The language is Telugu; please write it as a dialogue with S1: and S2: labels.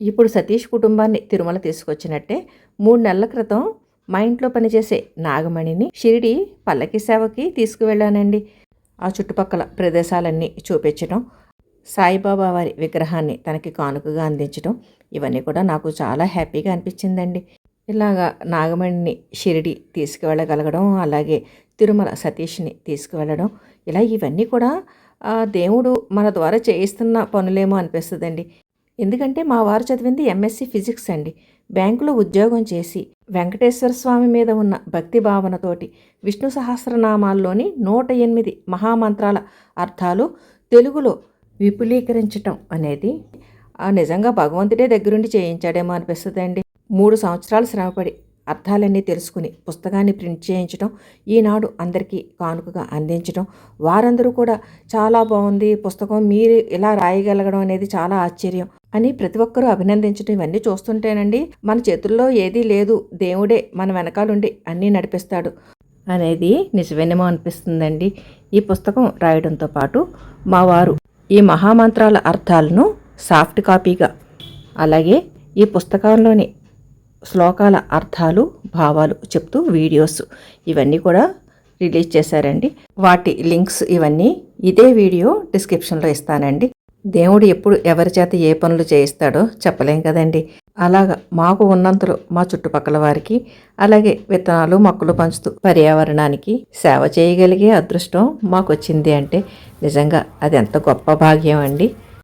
S1: ఇప్పుడు సతీష్ కుటుంబాన్ని తిరుమల తీసుకొచ్చినట్టే 3 నెలల క్రితం మా ఇంట్లో పనిచేసే నాగమణిని షిరిడి పల్లకి సేవకి తీసుకువెళ్ళానండి. ఆ చుట్టుపక్కల ప్రదేశాలన్నీ చూపించడం, సాయిబాబా వారి విగ్రహాన్ని తనకి కానుకగా అందించడం, ఇవన్నీ కూడా నాకు చాలా హ్యాపీగా అనిపించిందండి. ఇలాగా నాగమణిని షిరిడి తీసుకువెళ్ళగలగడం, అలాగే తిరుమల సతీష్ని తీసుకువెళ్ళడం, ఇలా ఇవన్నీ కూడా దేవుడు మన ద్వారా చేయిస్తున్న పనులేమో అనిపిస్తుందండి. ఎందుకంటే మా వారు చదివింది ఎంఎస్సి ఫిజిక్స్ అండి. బ్యాంకులో ఉద్యోగం చేసి వెంకటేశ్వర స్వామి మీద ఉన్న భక్తి భావనతోటి విష్ణు సహస్రనామాల్లోని 108 మహామంత్రాల అర్థాలు తెలుగులో విపులీకరించటం అనేది నిజంగా భగవంతుడే దగ్గరుండి చేయించాడేమో అనిపిస్తుందండి. 3 సంవత్సరాలు శ్రమపడి అర్థాలన్నీ తెలుసుకుని పుస్తకాన్ని ప్రింట్ చేయించడం, ఈనాడు అందరికీ కానుకగా అందించడం, వారందరూ కూడా చాలా బాగుంది పుస్తకం, మీరు ఇలా రాయగలగడం అనేది చాలా ఆశ్చర్యం అని ప్రతి ఒక్కరూ అభినందించడం, ఇవన్నీ చూస్తుంటేనండి మన చేతుల్లో ఏదీ లేదు, దేవుడే మన వెనకాలండి అన్నీ నడిపిస్తాడు అనేది నిజమేనేమో అనిపిస్తుందండి. ఈ పుస్తకం రాయడంతో పాటు మా వారు ఈ మహామంత్రాల అర్థాలను సాఫ్ట్ కాపీగా, అలాగే ఈ పుస్తకంలోని శ్లోకాల అర్థాలు భావాలు చెప్తూ వీడియోస్ ఇవన్నీ కూడా రిలీజ్ చేశారండి. వాటి లింక్స్ ఇవన్నీ ఇదే వీడియో డిస్క్రిప్షన్లో ఇస్తానండి. దేవుడు ఎప్పుడు ఎవరి చేత ఏ పనులు చేయిస్తాడో చెప్పలేం కదండి. అలాగా మాకు ఉన్నంతలో మా చుట్టుపక్కల వారికి, అలాగే విత్తనాలు మొక్కలు పంచుతూ పర్యావరణానికి సేవ చేయగలిగే అదృష్టం మాకు వచ్చింది అంటే నిజంగా అది ఎంత గొప్ప భాగ్యం అండి.